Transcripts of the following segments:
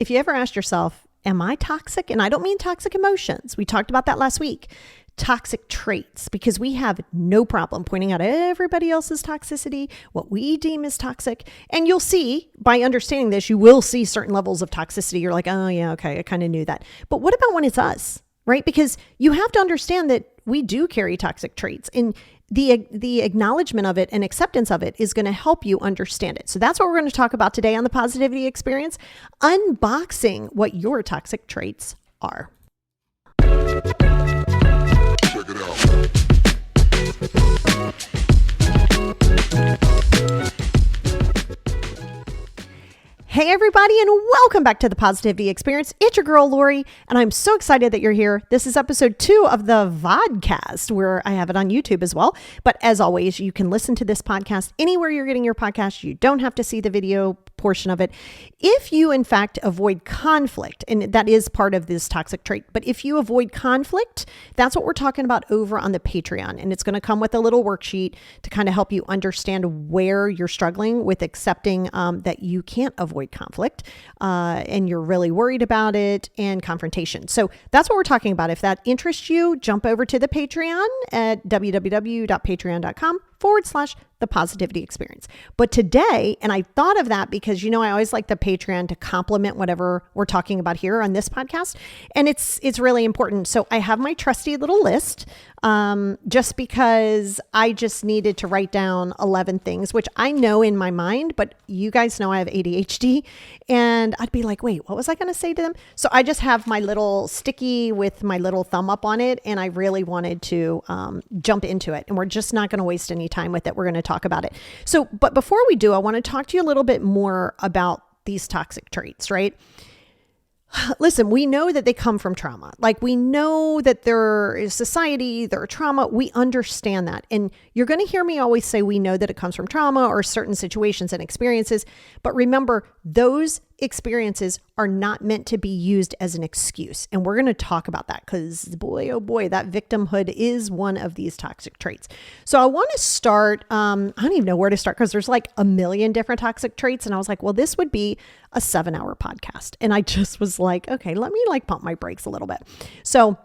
if you ever asked yourself, am I toxic? And I don't mean toxic emotions. We talked about that last week. Toxic traits, because we have no problem pointing out everybody else's toxicity, what we deem as toxic. And you'll see, by understanding this, you will see certain levels of toxicity. You're like, oh yeah, okay, I kind of knew that. But what about when it's us, right? Because you have to understand that we do carry toxic traits, and the acknowledgement of it and acceptance of it is going to help you understand it. So that's what we're going to talk about today on the Positivity Experience, unboxing what your toxic traits are. Check it out. Hey everybody, and welcome back to the Positivity Experience. It's your girl Lori, and I'm so excited that you're here. This is episode 2 of the Vodcast, where I have it on YouTube as well. But as always, you can listen to this podcast anywhere you're getting your podcast. You don't have to see the video portion of it. If you, in fact, avoid conflict, and that is part of this toxic trait, but if you avoid conflict, that's what we're talking about over on the Patreon. And it's going to come with a little worksheet to kind of help you understand where you're struggling with accepting that you can't avoid conflict and you're really worried about it, and confrontation. So that's what we're talking about. If that interests you, jump over to the Patreon at www.patreon.com/the Positivity Experience. But today, and I thought of that because, I always like the Patreon to complement whatever we're talking about here on this podcast. And it's really important. So I have my trusty little list just because I just needed to write down 11 things, which I know in my mind, but you guys know I have ADHD, and I'd be like, wait, what was I going to say to them? So I just have my little sticky with my little thumb up on it. And I really wanted to jump into it, and we're just not going to waste any time with it. We're going to talk about it. So, but before we do, I want to talk to you a little bit more about these toxic traits, right? Listen, we know that they come from trauma. Like, we know that there is society, there are trauma. We understand that. And you're going to hear me always say we know that it comes from trauma or certain situations and experiences. But remember, those experiences are not meant to be used as an excuse. And we're going to talk about that because boy, oh boy, that victimhood is one of these toxic traits. So I want to start, I don't even know where to start because there's like a million different toxic traits. And I was like, well, this would be a 7-hour podcast. And I just was like, okay, let me pump my brakes a little bit. So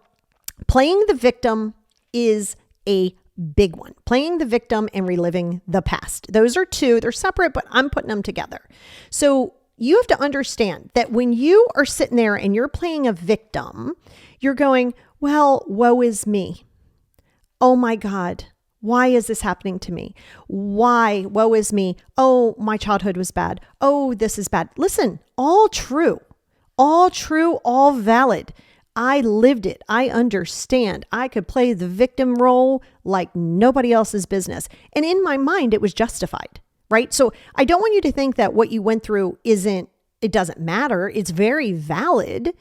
playing the victim is a big one. Playing the victim and reliving the past. Those are two. They're separate, but I'm putting them together. So you have to understand that when you are sitting there and you're playing a victim, you're going, well, woe is me. Oh my God. Why is this happening to me? Why? Woe is me. Oh, my childhood was bad. Oh, this is bad. Listen, all true, all valid. I lived it. I understand. I could play the victim role like nobody else's business. And in my mind, it was justified, right? So I don't want you to think that what you went through it doesn't matter. It's very valid.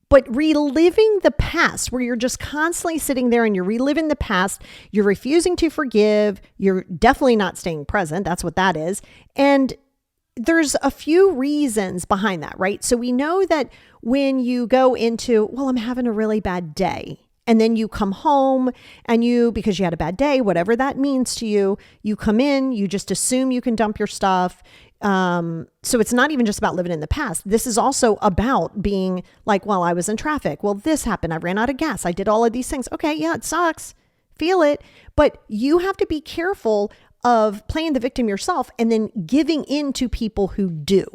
But reliving the past, where you're just constantly sitting there and you're reliving the past, you're refusing to forgive, you're definitely not staying present. That's what that is. And there's a few reasons behind that, right? So we know that when you go into, well, I'm having a really bad day, and then you come home and because you had a bad day, whatever that means to you, you come in, you just assume you can dump your stuff. So it's not even just about living in the past. This is also about being like, well, I was in traffic. Well, this happened. I ran out of gas. I did all of these things. Okay. Yeah, it sucks. Feel it. But you have to be careful of playing the victim yourself and then giving in to people who do.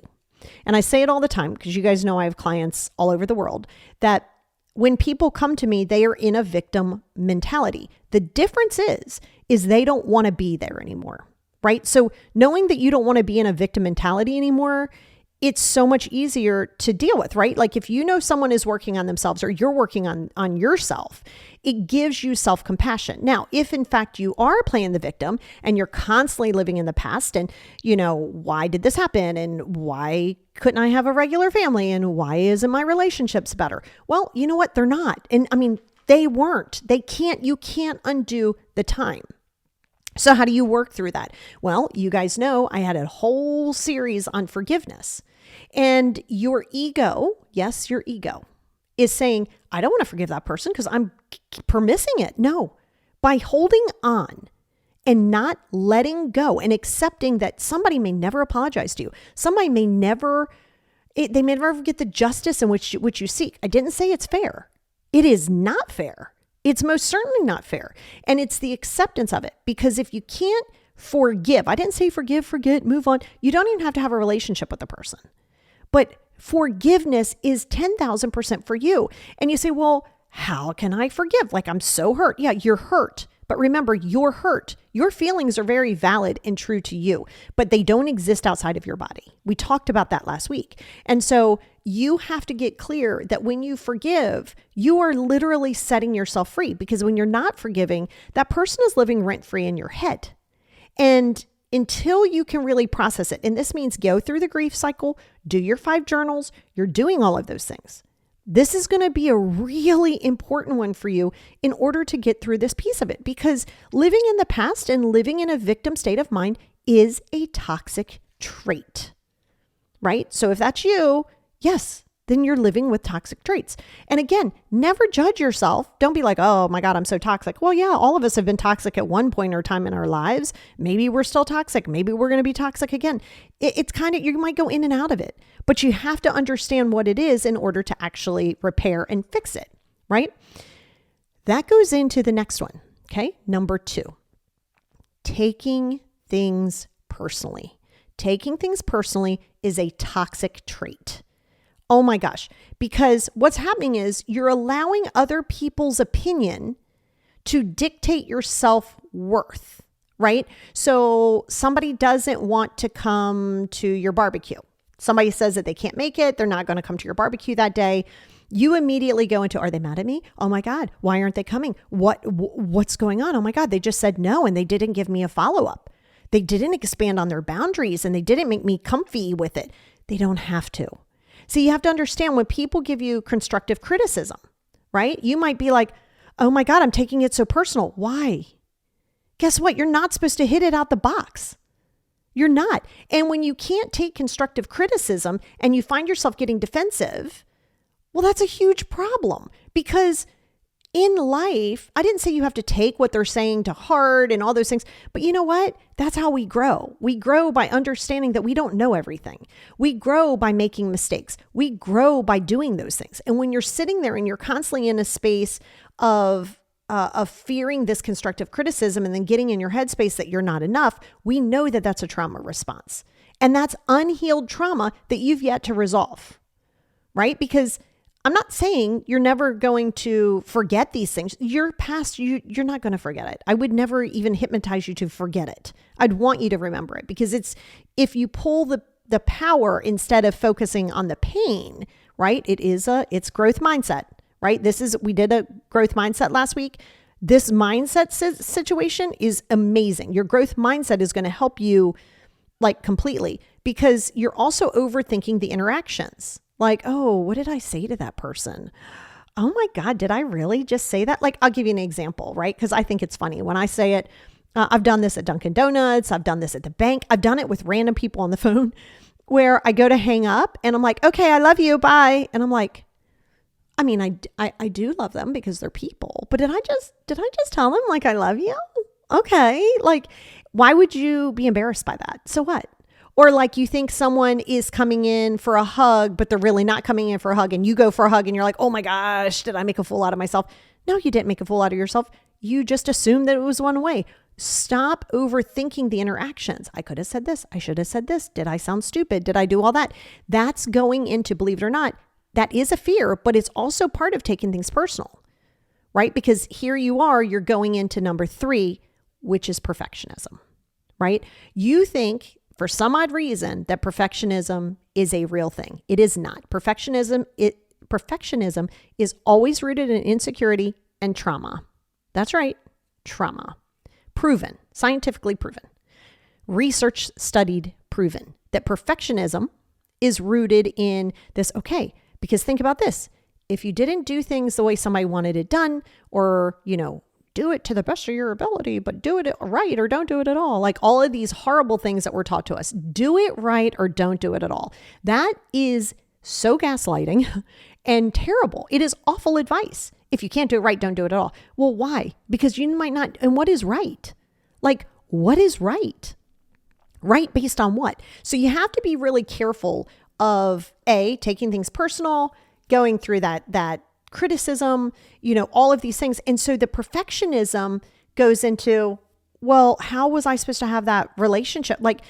And I say it all the time because you guys know I have clients all over the world that when people come to me, they are in a victim mentality. The difference is they don't want to be there anymore. Right? So knowing that you don't want to be in a victim mentality anymore, it's so much easier to deal with, right? Like if you know someone is working on themselves or you're working on yourself, it gives you self-compassion. Now, if in fact you are playing the victim and you're constantly living in the past and, why did this happen? And why couldn't I have a regular family? And why isn't my relationships better? Well, you know what? They're not. And they weren't. You can't undo the time. So how do you work through that? Well, you guys know I had a whole series on forgiveness, and your ego, yes, your ego is saying, I don't want to forgive that person because I'm permitting it. No, by holding on and not letting go and accepting that somebody may never apologize to you. Somebody may never They may never get the justice in which you seek. I didn't say it's fair. It is not fair. It's most certainly not fair. And it's the acceptance of it. Because if you can't forgive, I didn't say forgive, forget, move on. You don't even have to have a relationship with the person. But forgiveness is 10,000% for you. And you say, well, how can I forgive? Like, I'm so hurt. Yeah, you're hurt. But remember, you're hurt. Your feelings are very valid and true to you, but they don't exist outside of your body. We talked about that last week. And so you have to get clear that when you forgive, you are literally setting yourself free, because when you're not forgiving, that person is living rent-free in your head. And until you can really process it, and this means go through the grief cycle, do your 5 journals, you're doing all of those things. This is going to be a really important one for you in order to get through this piece of it, because living in the past and living in a victim state of mind is a toxic trait, right? So if that's you, yes, then you're living with toxic traits. And again, never judge yourself. Don't be like, oh my God, I'm so toxic. Well, yeah, all of us have been toxic at one point or time in our lives. Maybe we're still toxic. Maybe we're going to be toxic again. It's kind of, you might go in and out of it, but you have to understand what it is in order to actually repair and fix it, right? That goes into the next one. Okay. Number 2, taking things personally. Taking things personally is a toxic trait. Oh my gosh, because what's happening is you're allowing other people's opinion to dictate your self-worth, right? So somebody doesn't want to come to your barbecue. Somebody says that they can't make it. They're not going to come to your barbecue that day. You immediately go into, are they mad at me? Oh my God, why aren't they coming? What's going on? Oh my God, they just said no and they didn't give me a follow-up. They didn't expand on their boundaries and they didn't make me comfy with it. They don't have to. So you have to understand, when people give you constructive criticism, right? You might be like, oh my God, I'm taking it so personal. Why? Guess what? You're not supposed to hit it out the box. You're not. And when you can't take constructive criticism and you find yourself getting defensive, well, that's a huge problem, because in life, I didn't say you have to take what they're saying to heart and all those things, but you know what? That's how we grow. We grow by understanding that we don't know everything. We grow by making mistakes. We grow by doing those things. And when you're sitting there and you're constantly in a space of fearing this constructive criticism and then getting in your headspace that you're not enough, we know that that's a trauma response. And that's unhealed trauma that you've yet to resolve, right? Because I'm not saying you're never going to forget these things. Your past, you're not going to forget it. I would never even hypnotize you to forget it. I'd want you to remember it, because if you pull the power instead of focusing on the pain, right? It's growth mindset, right? We did a growth mindset last week. This mindset situation is amazing. Your growth mindset is going to help you like completely, because you're also overthinking the interactions. Like, oh, what did I say to that person? Oh my God, did I really just say that? Like, I'll give you an example, right? Because I think it's funny when I say it. I've done this at Dunkin' Donuts. I've done this at the bank. I've done it with random people on the phone where I go to hang up and I'm like, okay, I love you. Bye. And I'm like, I mean, I do love them because they're people, but did I just tell them like, I love you? Okay. Like, why would you be embarrassed by that? So what? Or like you think someone is coming in for a hug, but they're really not coming in for a hug, and you go for a hug and you're like, oh my gosh, did I make a fool out of myself? No, you didn't make a fool out of yourself. You just assumed that it was one way. Stop overthinking the interactions. I could have said this. I should have said this. Did I sound stupid? Did I do all that? That's going into, believe it or not, that is a fear, but it's also part of taking things personal, right? Because here you are, you're going into number 3, which is perfectionism, right? You think for some odd reason that perfectionism is a real thing. It is not. Perfectionism is always rooted in insecurity and trauma. That's right. Trauma. Proven, scientifically proven. Research studied, proven that perfectionism is rooted in this. Okay, because think about this. If you didn't do things the way somebody wanted it done, or, do it to the best of your ability, but do it right or don't do it at all. Like all of these horrible things that were taught to us. Do it right or don't do it at all. That is so gaslighting and terrible. It is awful advice. If you can't do it right, don't do it at all. Well, why? Because you might not. And what is right? Like, what is right? Right based on what? So you have to be really careful of taking things personal, going through that criticism, all of these things. And so the perfectionism goes into, well, how was I supposed to have that relationship? Like,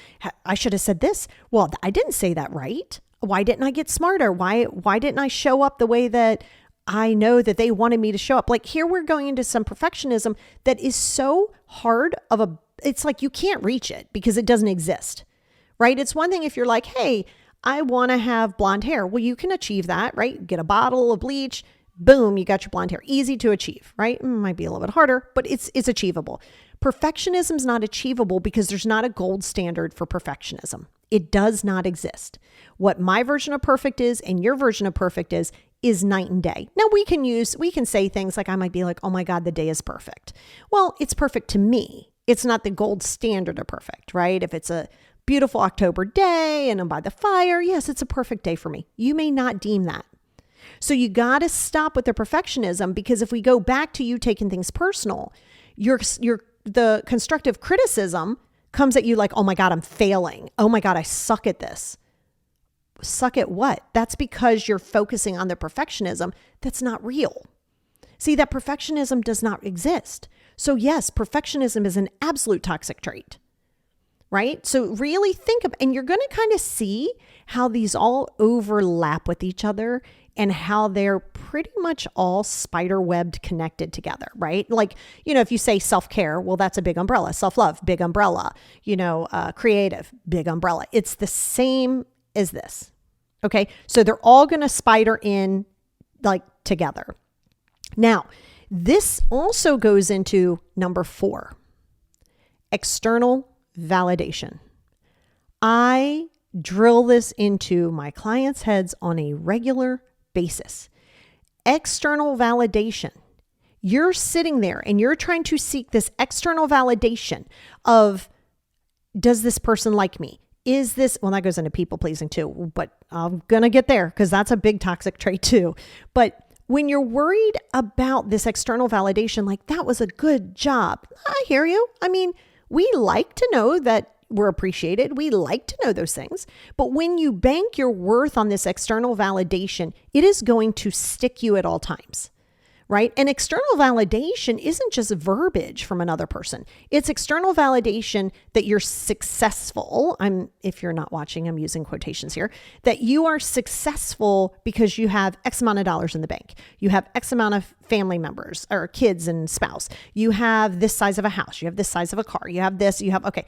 I should have said this. Well, I didn't say that right. Why didn't I get smarter? Why didn't I show up the way that I know that they wanted me to show up? Like, here we're going into some perfectionism that is so hard it's like you can't reach it because it doesn't exist, right? It's one thing if you're like, hey, I want to have blonde hair. Well, you can achieve that, right? Get a bottle of bleach, boom, you got your blonde hair. Easy to achieve, right? Might be a little bit harder, but it's achievable. Perfectionism is not achievable because there's not a gold standard for perfectionism. It does not exist. What my version of perfect is and your version of perfect is night and day. Now we can say things like, I might be like, oh my God, the day is perfect. Well, it's perfect to me. It's not the gold standard of perfect, right? If it's a beautiful October day and I'm by the fire, yes, it's a perfect day for me. You may not deem that. So you got to stop with the perfectionism, because if we go back to you taking things personal, the constructive criticism comes at you like, oh my God, I'm failing. Oh my God, I suck at this. Suck at what? That's because you're focusing on the perfectionism that's not real. See, that perfectionism does not exist. So yes, perfectionism is an absolute toxic trait, right? So really and you're going to kind of see how these all overlap with each other and how they're pretty much all spider-webbed connected together, right? Like, if you say self-care, well, that's a big umbrella. Self-love, big umbrella. Creative, big umbrella. It's the same as this, okay? So they're all going to spider in like together. Now, this also goes into number 4, external validation. I drill this into my clients' heads on a regular basis. External validation. You're sitting there and you're trying to seek this external validation of, does this person like me? Is this, well, that goes into people pleasing too, but I'm going to get there because that's a big toxic trait too. But when you're worried about this external validation, like, that was a good job. I hear you. I mean, we like to know that we're appreciated. We like to know those things. But when you bank your worth on this external validation, it is going to stick you at all times, right? And external validation isn't just verbiage from another person. It's external validation that you're successful. If you're not watching, I'm using quotations here, that you are successful because you have X amount of dollars in the bank. You have X amount of family members or kids and spouse. You have this size of a house. You have this size of a car. You have this, okay.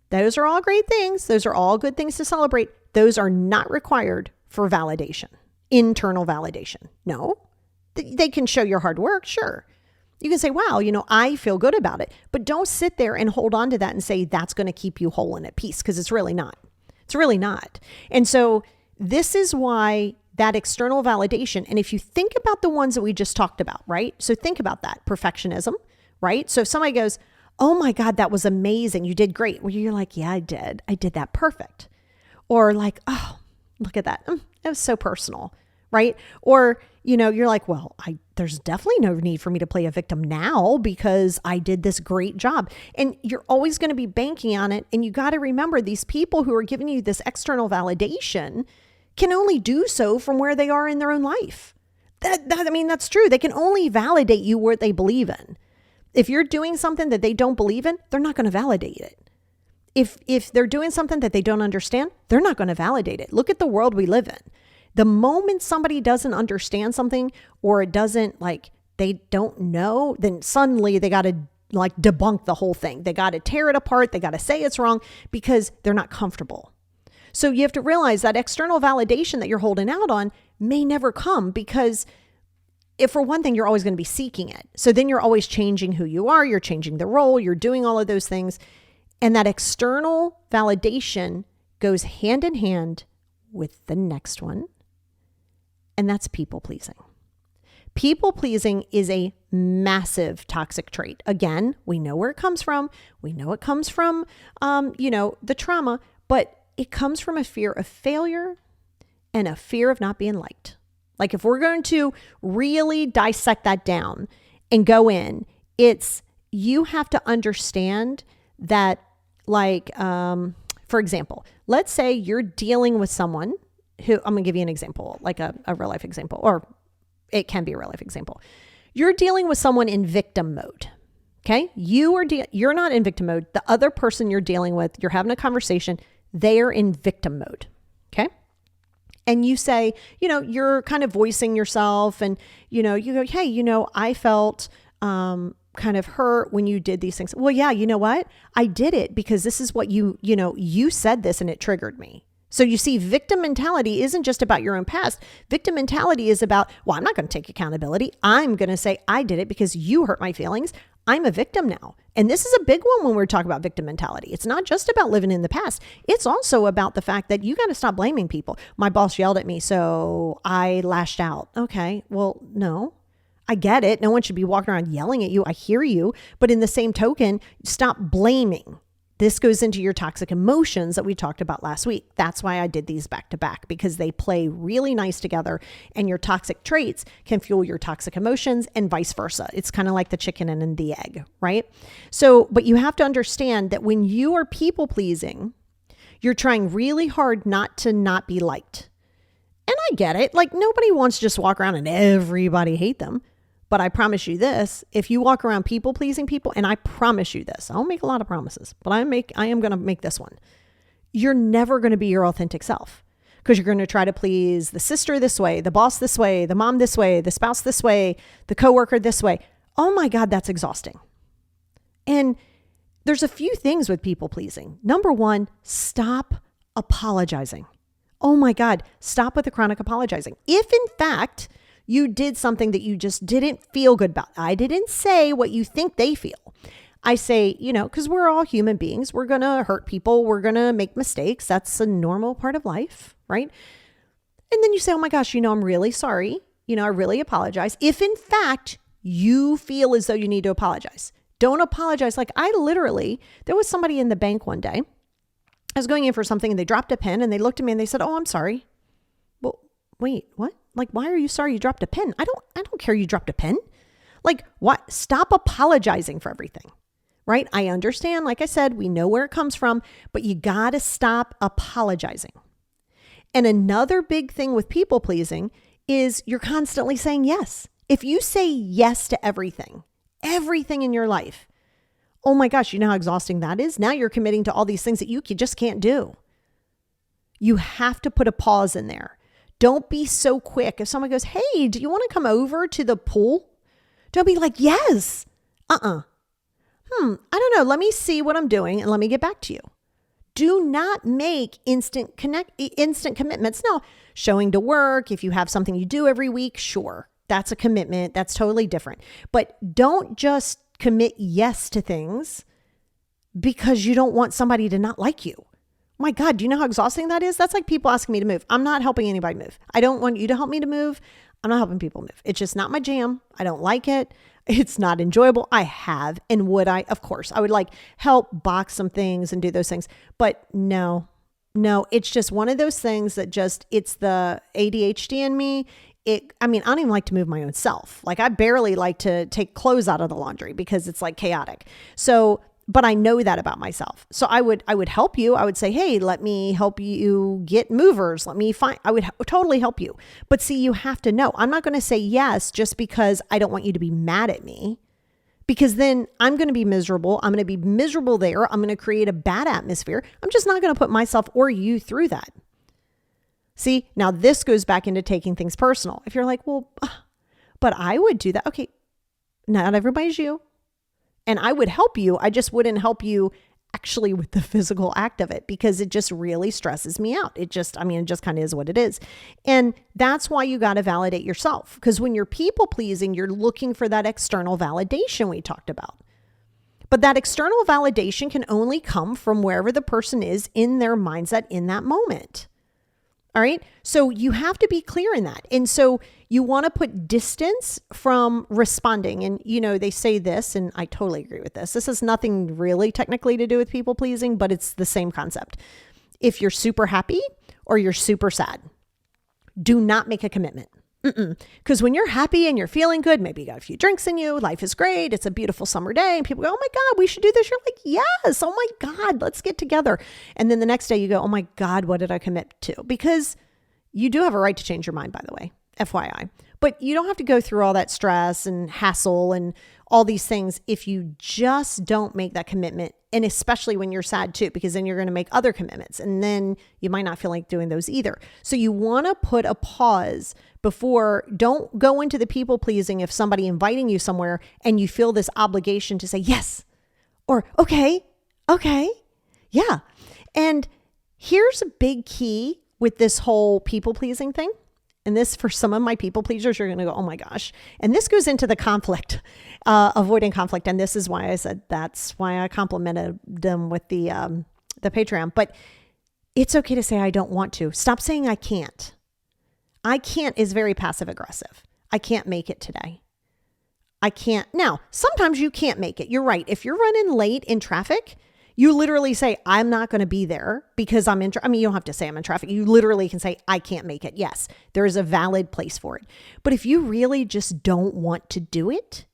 Those are all great things. Those are all good things to celebrate. Those are not required for validation, internal validation. No, they can show your hard work. Sure. You can say, wow, I feel good about it, but don't sit there and hold on to that and say that's going to keep you whole and at peace, because it's really not. It's really not. And so this is why that external validation, and if you think about the ones that we just talked about, right? So think about that. Perfectionism, right? So if somebody goes, oh my God, that was amazing. You did great. Well, you're like, yeah, I did. I did that perfect. Or like, oh, look at that. It was so personal, right? Or, you're like, well, there's definitely no need for me to play a victim now because I did this great job. And you're always going to be banking on it. And you got to remember, these people who are giving you this external validation can only do so from where they are in their own life. That's true. They can only validate you where they believe in. If you're doing something that they don't believe in, they're not going to validate it. If they're doing something that they don't understand, they're not going to validate it. Look at the world we live in. The moment somebody doesn't understand something, or it doesn't, they don't know, then suddenly they got to debunk the whole thing. They got to tear it apart. They got to say it's wrong because they're not comfortable. So you have to realize that external validation that you're holding out on may never come, because if for one thing, you're always going to be seeking it. So then you're always changing who you are. You're changing the role. You're doing all of those things. And that external validation goes hand in hand with the next one. And that's people pleasing. People pleasing is a massive toxic trait. Again, we know where it comes from. We know it comes from, the trauma, but it comes from a fear of failure and a fear of not being liked. Like, if we're going to really dissect that down and go in, you have to understand that, for example, let's say you're dealing with someone who, I'm going to give you an example, like a real life example, or it can be a real life example. You're dealing with someone in victim mode. Okay. You're not in victim mode. The other person you're dealing with, you're having a conversation, they are in victim mode. Okay. And you say, you're kind of voicing yourself and, you go, hey, I felt, kind of hurt when you did these things. Well, yeah, you know what? I did it because this is what you said this and it triggered me. So you see, victim mentality isn't just about your own past. Victim mentality is about, well, I'm not going to take accountability. I'm going to say I did it because you hurt my feelings. I'm a victim now. And this is a big one when we're talking about victim mentality. It's not just about living in the past. It's also about the fact that you got to stop blaming people. My boss yelled at me, so I lashed out. Okay, well, no. I get it. No one should be walking around yelling at you. I hear you. But in the same token, stop blaming. This goes into your toxic emotions that we talked about last week. That's why I did these back to back, because they play really nice together, and your toxic traits can fuel your toxic emotions and vice versa. It's kind of like the chicken and the egg, right? So, but you have to understand that when you are people pleasing, you're trying really hard not to not be liked. And I get it. Like, nobody wants to just walk around and everybody hate them. But I promise you this, if you walk around people pleasing people, and I promise you this, I don't make a lot of promises, but I am going to make this one. You're never going to be your authentic self, because you're going to try to please the sister this way, the boss this way, the mom this way, the spouse this way, the coworker this way. Oh my God, that's exhausting. And there's a few things with people pleasing. Number one, stop apologizing. Oh my God, stop with the chronic apologizing. If in fact you did something that you just didn't feel good about, I didn't say what you think they feel. I say, because we're all human beings. We're going to hurt people. We're going to make mistakes. That's a normal part of life, right? And then you say, oh my gosh, I'm really sorry. I really apologize. If in fact you feel as though you need to apologize, don't apologize. Like there was somebody in the bank one day. I was going in for something and they dropped a pen and they looked at me and they said, oh, I'm sorry. Well, wait, what? Like, why are you sorry you dropped a pen? I don't care you dropped a pen. Like, what? Stop apologizing for everything, right? I understand. Like I said, we know where it comes from, but you got to stop apologizing. And another big thing with people pleasing is you're constantly saying yes. If you say yes to everything in your life, oh my gosh, you know how exhausting that is? Now you're committing to all these things that you just can't do. You have to put a pause in there. Don't be so quick. If someone goes, hey, do you want to come over to the pool? Don't be like, yes. I don't know. Let me see what I'm doing and let me get back to you. Do not make instant commitments. Now, showing to work, if you have something you do every week, sure, that's a commitment. That's totally different. But don't just commit yes to things because you don't want somebody to not like you. My God, do you know how exhausting that is? That's like people asking me to move. I'm not helping anybody move. I don't want you to help me to move. I'm not helping people move. It's just not my jam. I don't like it. It's not enjoyable. I have. And would I? Of course, I would help box some things and do those things. But no, it's just one of those things that it's the ADHD in me. I don't even like to move my own self. I barely like to take clothes out of the laundry because it's chaotic. So, but I know that about myself. So I would help you. I would say, hey, let me help you get movers. I would totally help you. But see, you have to know, I'm not going to say yes just because I don't want you to be mad at me, because then I'm going to be miserable. I'm going to be miserable there. I'm going to create a bad atmosphere. I'm just not going to put myself or you through that. See, now this goes back into taking things personal. If you're like, well, but I would do that. Okay. Not everybody's you. And I would help you. I just wouldn't help you actually with the physical act of it, because it just really stresses me out. It just kind of is what it is. And that's why you got to validate yourself. Because when you're people pleasing, you're looking for that external validation we talked about. But that external validation can only come from wherever the person is in their mindset in that moment. All right. So you have to be clear in that. And so you want to put distance from responding. And, they say this, and I totally agree with this. This has nothing really technically to do with people pleasing, but it's the same concept. If you're super happy or you're super sad, do not make a commitment. Because when you're happy and you're feeling good, maybe you got a few drinks in you, life is great, it's a beautiful summer day, and people go, oh my God, we should do this. You're like, yes, oh my God, let's get together. And then the next day you go, oh my God, what did I commit to? Because You do have a right to change your mind, by the way, FYI. But you don't have to go through all that stress and hassle and all these things if you just don't make that commitment. And especially when you're sad too, because then you're going to make other commitments and then you might not feel like doing those either. So you want to put a pause before, don't go into the people pleasing if somebody inviting you somewhere and you feel this obligation to say yes or okay, yeah. And here's a big key with this whole people pleasing thing. And this, for some of my people pleasers, you're going to go, oh my gosh. And this goes into the conflict, avoiding conflict. And this is why I said, that's why I complimented them with the Patreon. But it's okay to say, I don't want to. Stop saying I can't. I can't is very passive aggressive. I can't make it today. I can't. Now, sometimes you can't make it. You're right. If you're running late in traffic, you literally say, I'm not going to be there because I'm in, you don't have to say I'm in traffic. You literally can say, I can't make it. Yes, there is a valid place for it. But if you really just don't want to do it,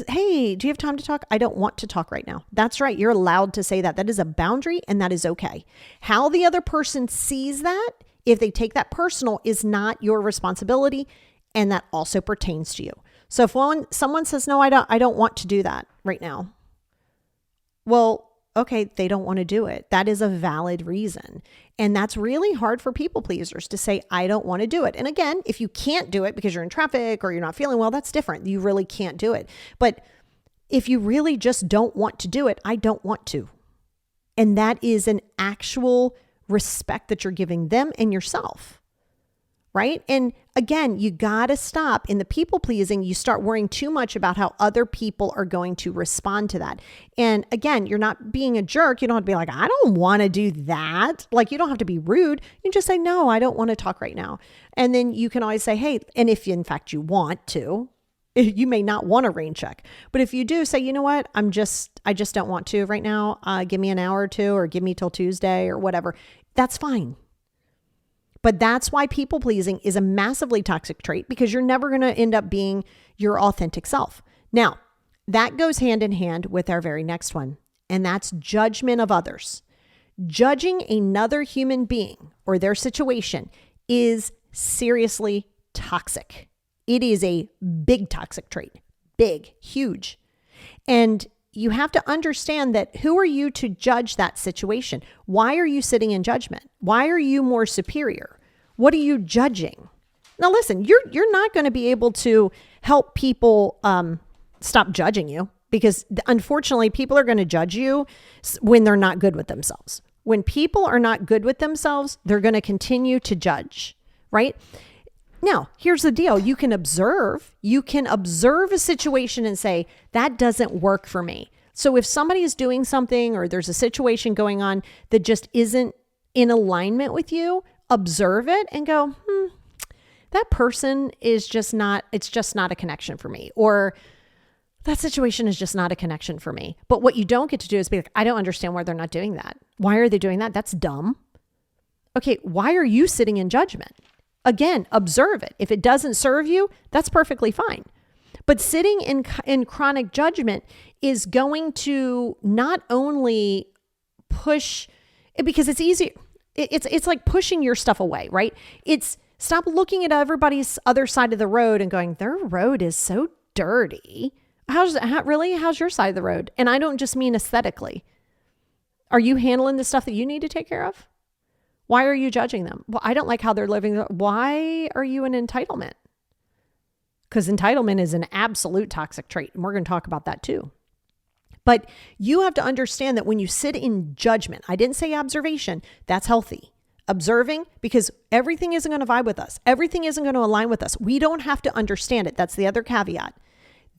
hey, do you have time to talk? I don't want to talk right now. That's right. You're allowed to say that. That is a boundary and that is okay. How the other person sees that, if they take that personal, is not your responsibility. And that also pertains to you. So if someone says, no, I don't want to do that right now. Well, okay, they don't want to do it. That is a valid reason. And that's really hard for people pleasers to say, I don't want to do it. And again, if you can't do it because you're in traffic or you're not feeling well, that's different. You really can't do it. But if you really just don't want to do it, I don't want to. And that is an actual respect that you're giving them and yourself. Right? And again, you got to stop in the people pleasing. You start worrying too much about how other people are going to respond to that. And again, you're not being a jerk. You don't have to be like, I don't want to do that. Like, you don't have to be rude. You just say, no, I don't want to talk right now. And then you can always say, hey, and if in fact you want to, you may not want a rain check, but if you do say, you know what, I just don't want to right now. Give me an hour or two, or give me till Tuesday or whatever. That's fine. But that's why people pleasing is a massively toxic trait, because you're never going to end up being your authentic self. Now, that goes hand in hand with our very next one, and that's judgment of others. Judging another human being or their situation is seriously toxic. It is a big toxic trait, big, huge. And you have to understand that who are you to judge that situation? Why are you sitting in judgment? Why are you more superior? What are you judging? Now listen, you're not going to be able to help people stop judging you, because unfortunately people are going to judge you when they're not good with themselves. When people are not good with themselves, they're going to continue to judge, right? Now, here's the deal. You can observe a situation and say, that doesn't work for me. So if somebody is doing something or there's a situation going on that just isn't in alignment with you, observe it and go, that person is it's just not a connection for me. Or that situation is just not a connection for me. But what you don't get to do is be like, I don't understand why they're not doing that. Why are they doing that? That's dumb. Okay, why are you sitting in judgment? Again, observe it. If it doesn't serve you, that's perfectly fine. But sitting in chronic judgment is going to not only push, because it's easy. It's like pushing your stuff away, right? It's stop looking at everybody's other side of the road and going, their road is so dirty. How's your side of the road? And I don't just mean aesthetically. Are you handling the stuff that you need to take care of? Why are you judging them? Well, I don't like how they're living. Why are you in entitlement? Because entitlement is an absolute toxic trait. And we're going to talk about that too. But you have to understand that when you sit in judgment, I didn't say observation, that's healthy. Observing, because everything isn't going to vibe with us. Everything isn't going to align with us. We don't have to understand it. That's the other caveat.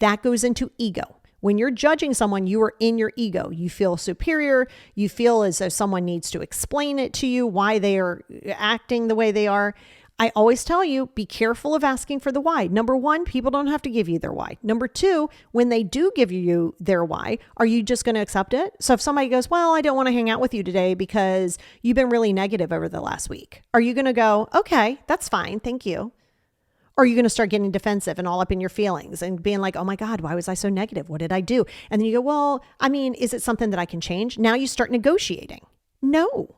That goes into ego. When you're judging someone, you are in your ego. You feel superior. You feel as though someone needs to explain it to you, why they are acting the way they are. I always tell you, be careful of asking for the why. Number one, people don't have to give you their why. Number two, when they do give you their why, are you just going to accept it? So if somebody goes, well, I don't want to hang out with you today because you've been really negative over the last week. Are you going to go, okay, that's fine. Thank you. Or are you going to start getting defensive and all up in your feelings and being like, oh my God, why was I so negative? What did I do? And then you go, well, I mean, is it something that I can change? Now you start negotiating. No.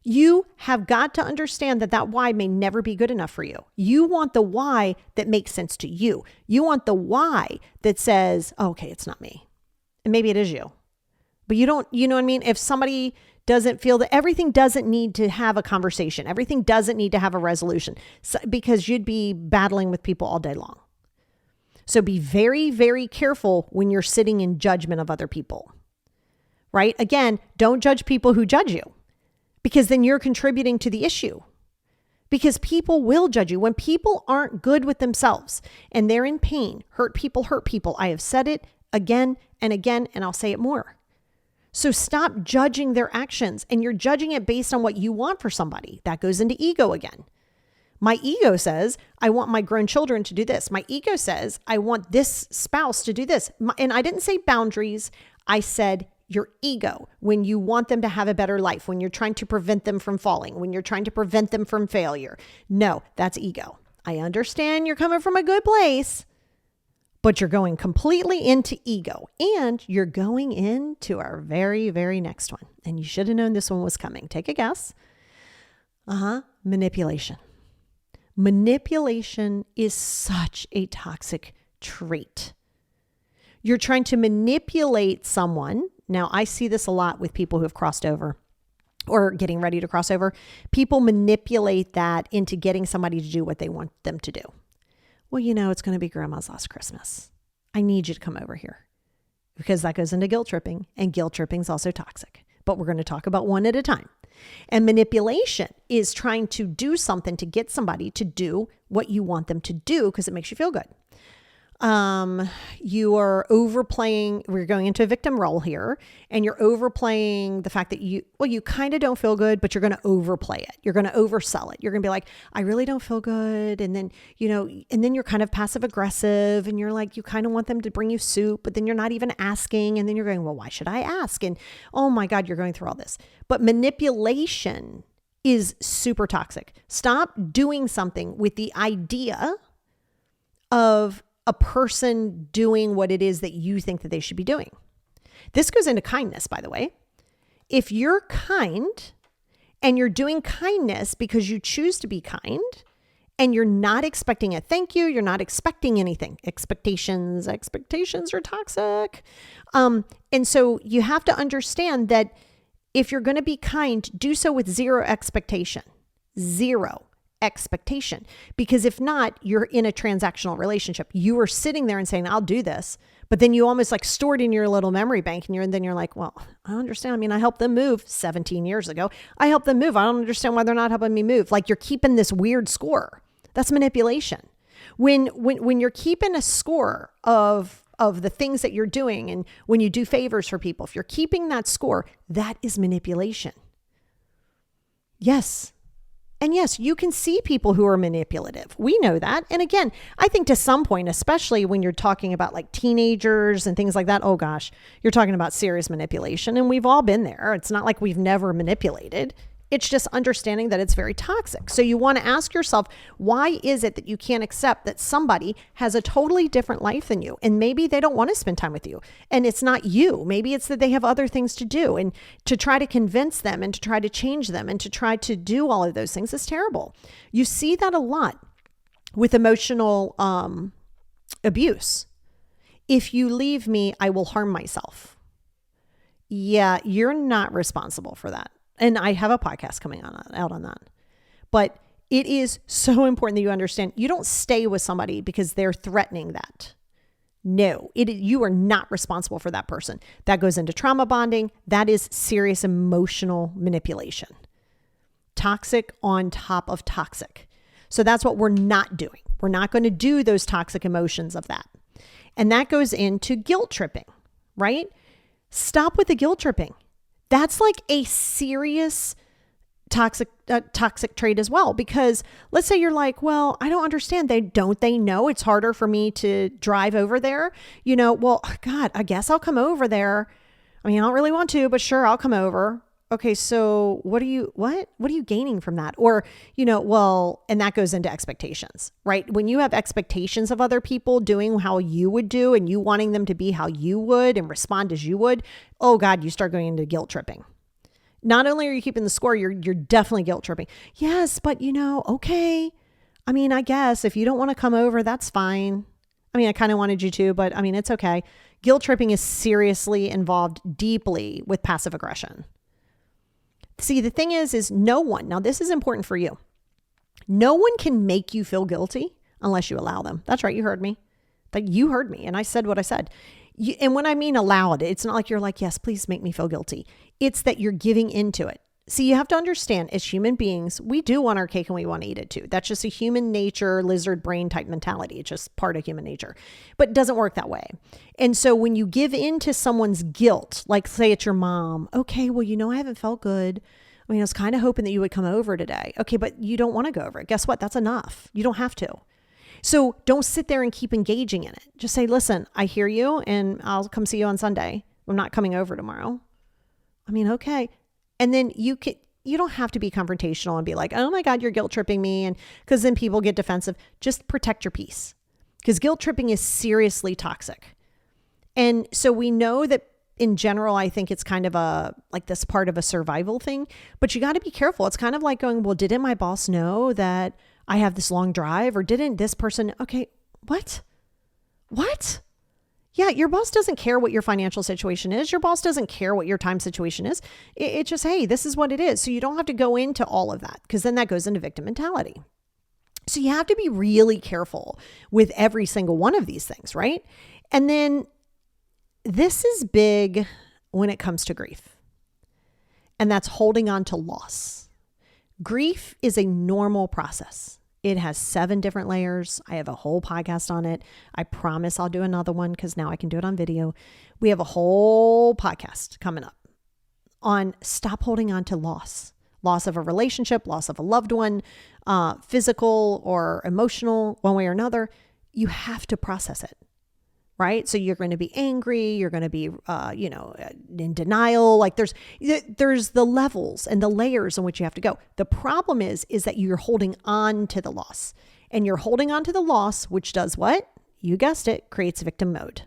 You have got to understand that that why may never be good enough for you. You want the why that makes sense to you. You want the why that says, oh, okay, it's not me. And maybe it is you. But you don't, you know what I mean? If somebody doesn't feel that everything doesn't need to have a conversation, everything doesn't need to have a resolution, because you'd be battling with people all day long. So be very, very careful when you're sitting in judgment of other people, right? Again, don't judge people who judge you, because then you're contributing to the issue. Because people will judge you. When people aren't good with themselves and they're in pain, hurt people. I have said it again and again, and I'll say it more. So stop judging their actions, and you're judging it based on what you want for somebody. That goes into ego again. My ego says, I want my grown children to do this. My ego says, I want this spouse to do this. And I didn't say boundaries. I said your ego, when you want them to have a better life, when you're trying to prevent them from falling, when you're trying to prevent them from failure. No, that's ego. I understand you're coming from a good place, but you're going completely into ego, and you're going into our very, very next one. And you should have known this one was coming. Take a guess. Manipulation. Manipulation is such a toxic trait. You're trying to manipulate someone. Now, I see this a lot with people who have crossed over or getting ready to cross over. People manipulate that into getting somebody to do what they want them to do. Well, you know, it's going to be grandma's last Christmas. I need you to come over here, because that goes into guilt tripping, and guilt tripping is also toxic. But we're going to talk about one at a time. And manipulation is trying to do something to get somebody to do what you want them to do because it makes you feel good. You are overplaying, we're going into a victim role here, and you're overplaying the fact that you kind of don't feel good, but you're going to overplay it. You're going to oversell it. You're going to be like, I really don't feel good. And then, and then you're kind of passive aggressive, and you're like, you kind of want them to bring you soup, but then you're not even asking. And then you're going, well, why should I ask? And oh my God, you're going through all this. But manipulation is super toxic. Stop doing something with the idea of a person doing what it is that you think that they should be doing. This goes into kindness, by the way. If you're kind and you're doing kindness because you choose to be kind and you're not expecting a thank you, you're not expecting anything. Expectations are toxic. And so you have to understand that if you're going to be kind, do so with zero expectation. Because if not, you're in a transactional relationship. You are sitting there and saying, I'll do this. But then you almost like stored in your little memory bank, and then you're like, well, I don't understand. I mean, I helped them move 17 years ago. I helped them move. I don't understand why they're not helping me move. Like, you're keeping this weird score. That's manipulation. When you're keeping a score of the things that you're doing, and when you do favors for people, if you're keeping that score, that is manipulation. Yes. And yes, you can see people who are manipulative. We know that. And again, I think to some point, especially when you're talking about like teenagers and things like that, oh gosh, you're talking about serious manipulation. And we've all been there. It's not like we've never manipulated. It's just understanding that it's very toxic. So you want to ask yourself, why is it that you can't accept that somebody has a totally different life than you? And maybe they don't want to spend time with you. And it's not you. Maybe it's that they have other things to do. And to try to convince them and to try to change them and to try to do all of those things is terrible. You see that a lot with emotional abuse. If you leave me, I will harm myself. Yeah, you're not responsible for that. And I have a podcast coming out on that. But it is so important that you understand you don't stay with somebody because they're threatening that. No, you are not responsible for that person. That goes into trauma bonding. That is serious emotional manipulation. Toxic on top of toxic. So that's what we're not doing. We're not going to do those toxic emotions of that. And that goes into guilt tripping, right? Stop with the guilt tripping. That's like a serious toxic trait as well. Because let's say you're like, well, I don't understand. They know it's harder for me to drive over there? Well, God, I guess I'll come over there. I mean, I don't really want to, but sure, I'll come over. Okay, so what are you gaining from that? Or, and that goes into expectations, right? When you have expectations of other people doing how you would do and you wanting them to be how you would and respond as you would, oh God, you start going into guilt tripping. Not only are you keeping the score, you're definitely guilt tripping. Yes, but okay. I mean, I guess if you don't want to come over, that's fine. I mean, I kind of wanted you to, but I mean, it's okay. Guilt tripping is seriously involved deeply with passive aggression. See, the thing is no one, now this is important for you. No one can make you feel guilty unless you allow them. That's right. You heard me. You heard me. And I said what I said. And when I mean allow it, it's not like you're like, yes, please make me feel guilty. It's that you're giving into it. See, you have to understand, as human beings, we do want our cake and we want to eat it too. That's just a human nature, lizard brain type mentality. It's just part of human nature, but it doesn't work that way. And so when you give into someone's guilt, like say it's your mom, okay, well, I haven't felt good. I mean, I was kind of hoping that you would come over today. Okay, but you don't want to go over. Guess what? That's enough. You don't have to. So don't sit there and keep engaging in it. Just say, listen, I hear you and I'll come see you on Sunday. I'm not coming over tomorrow. I mean, okay. And then you don't have to be confrontational and be like, oh my God, you're guilt tripping me. And because then people get defensive. Just protect your peace, because guilt tripping is seriously toxic. And so we know that in general, I think it's kind of this part of a survival thing, but you got to be careful. It's kind of like going, well, didn't my boss know that I have this long drive, or didn't this person? Okay. What? Yeah. Your boss doesn't care what your financial situation is. Your boss doesn't care what your time situation is. It's just, hey, this is what it is. So you don't have to go into all of that, because then that goes into victim mentality. So you have to be really careful with every single one of these things, right? And then this is big when it comes to grief, and that's holding on to loss. Grief is a normal process. It has 7 different layers. I have a whole podcast on it. I promise I'll do another one, because now I can do it on video. We have a whole podcast coming up on stop holding on to loss of a relationship, loss of a loved one, physical or emotional, one way or another. You have to process it. Right? So you're going to be angry. You're going to be, in denial. Like there's the levels and the layers in which you have to go. The problem is that you're holding on to the loss, and you're holding on to the loss, which does what? You guessed it, creates victim mode.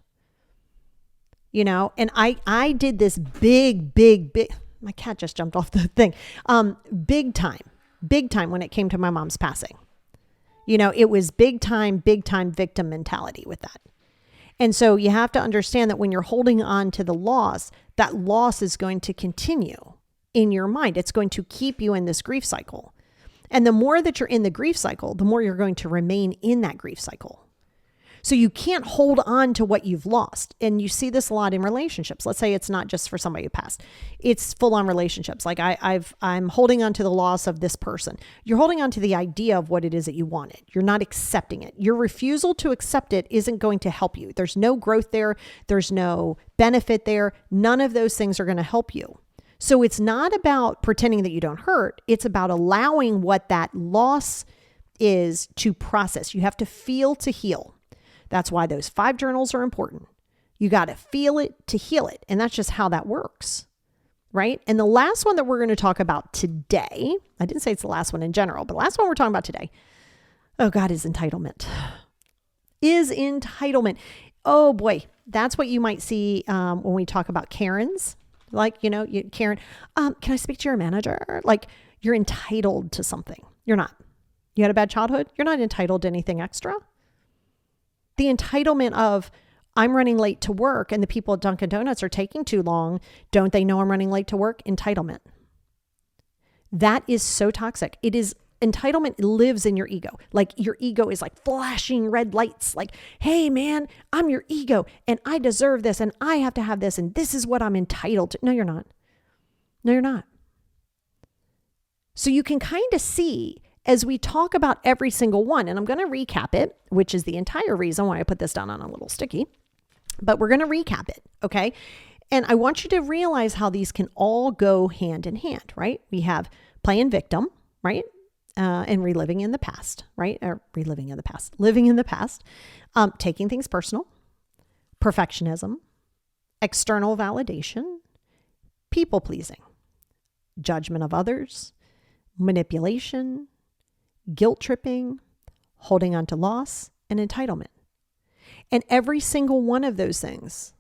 And I did this big, my cat just jumped off the thing. Big time when it came to my mom's passing. It was big time victim mentality with that. And so you have to understand that when you're holding on to the loss, that loss is going to continue in your mind. It's going to keep you in this grief cycle. And the more that you're in the grief cycle, the more you're going to remain in that grief cycle. So you can't hold on to what you've lost. And you see this a lot in relationships. Let's say it's not just for somebody who passed. It's full on relationships. Like I'm holding on to the loss of this person. You're holding on to the idea of what it is that you wanted. You're not accepting it. Your refusal to accept it isn't going to help you. There's no growth there. There's no benefit there. None of those things are going to help you. So it's not about pretending that you don't hurt. It's about allowing what that loss is to process. You have to feel to heal. That's why those 5 journals are important. You got to feel it to heal it. And that's just how that works, right? And the last one that we're going to talk about today, I didn't say it's the last one in general, but the last one we're talking about today, oh God, is entitlement. Oh boy, that's what you might see when we talk about Karens. Like, Karen, can I speak to your manager? Like, you're entitled to something. You're not. You had a bad childhood? You're not entitled to anything extra. The entitlement of, I'm running late to work and the people at Dunkin' Donuts are taking too long. Don't they know I'm running late to work? Entitlement. That is so toxic. Entitlement lives in your ego. Like your ego is like flashing red lights. Like, hey man, I'm your ego and I deserve this and I have to have this and this is what I'm entitled to. No, you're not. No, you're not. So you can kind of see as we talk about every single one, and I'm going to recap it, which is the entire reason why I put this down on a little sticky, but we're going to recap it. Okay. And I want you to realize how these can all go hand in hand, right? We have playing victim, right? And reliving in the past, right? Or living in the past, taking things personal, perfectionism, external validation, people pleasing, judgment of others, manipulation, guilt tripping, holding on to loss, and entitlement. And every single one of those things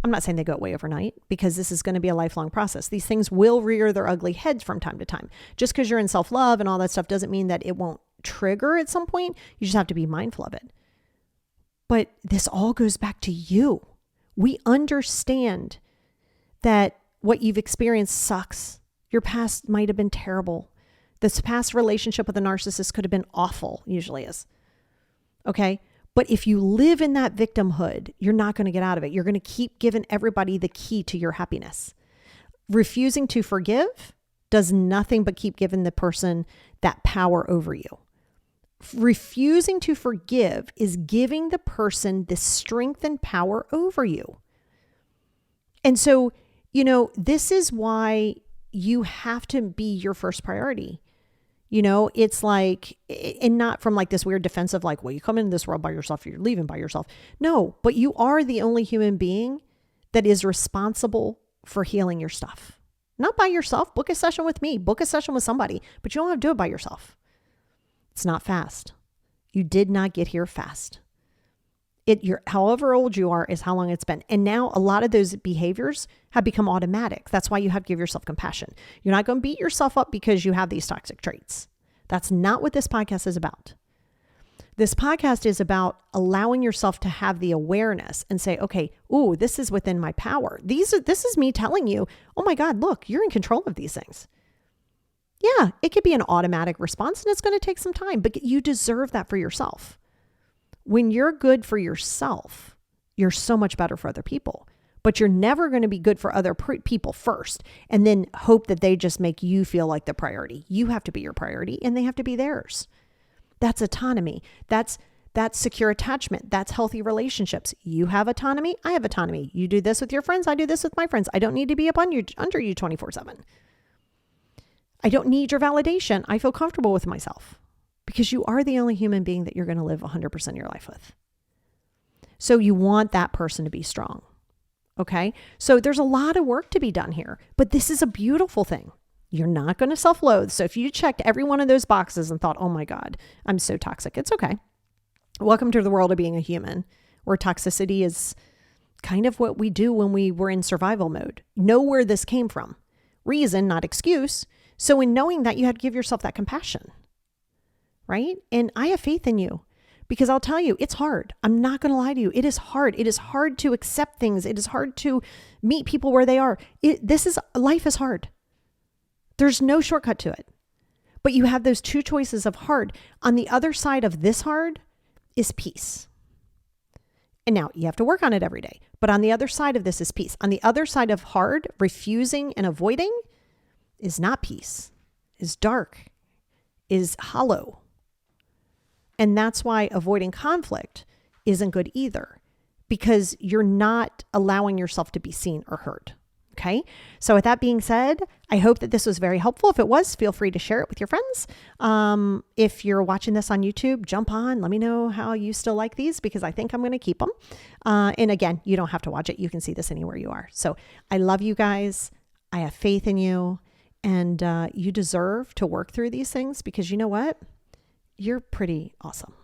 I'm not saying they go away overnight, because this is going to be a lifelong process. These things will rear their ugly heads from time to time. Just because you're in self-love and all that stuff doesn't mean that it won't trigger at some point. You just have to be mindful of it. But this all goes back to you. We understand that what you've experienced sucks. Your past might have been terrible. This past relationship with a narcissist could have been awful, usually is. Okay? But if you live in that victimhood, you're not going to get out of it. You're going to keep giving everybody the key to your happiness. Refusing to forgive does nothing but keep giving the person that power over you. Refusing to forgive is giving the person the strength and power over you. And so, this is why you have to be your first priority. It's like, and not from like this weird defensive, like, well, you come into this world by yourself, you're leaving by yourself. No, but you are the only human being that is responsible for healing your stuff. Not by yourself. Book a session with me, book a session with somebody, but you don't have to do it by yourself. It's not fast. You did not get here fast. However old you are is how long it's been. And now a lot of those behaviors have become automatic. That's why you have to give yourself compassion. You're not going to beat yourself up because you have these toxic traits. That's not what this podcast is about. This podcast is about allowing yourself to have the awareness and say, okay, ooh, this is within my power. This is me telling you, oh my God, look, you're in control of these things. Yeah, it could be an automatic response and it's going to take some time, but you deserve that for yourself. When you're good for yourself, you're so much better for other people, but you're never going to be good for other people first and then hope that they just make you feel like the priority. You have to be your priority and they have to be theirs. That's autonomy. That's secure attachment. That's healthy relationships. You have autonomy. I have autonomy. You do this with your friends. I do this with my friends. I don't need to be under you 24/7. I don't need your validation. I feel comfortable with myself. Because you are the only human being that you're going to live 100% of your life with. So you want that person to be strong. Okay? So there's a lot of work to be done here, but this is a beautiful thing. You're not going to self-loathe. So if you checked every one of those boxes and thought, oh my God, I'm so toxic, it's okay. Welcome to the world of being a human, where toxicity is kind of what we do when we were in survival mode. Know where this came from. Reason, not excuse. So in knowing that, you had to give yourself that compassion. Right? And I have faith in you, because I'll tell you, it's hard. I'm not going to lie to you. It is hard. It is hard to accept things. It is hard to meet people where they are. Life is hard. There's no shortcut to it, but you have those two choices of hard. On the other side of this hard is peace. And now you have to work on it every day, but on the other side of this is peace. On the other side of hard, refusing and avoiding is not peace, is dark, is hollow. And that's why avoiding conflict isn't good either, because you're not allowing yourself to be seen or heard. Okay. So with that being said, I hope that this was very helpful. If it was, feel free to share it with your friends. If you're watching this on YouTube, jump on, let me know how you still like these, because I think I'm going to keep them. And again, you don't have to watch it. You can see this anywhere you are. So I love you guys. I have faith in you, and you deserve to work through these things, because you know what? You're pretty awesome.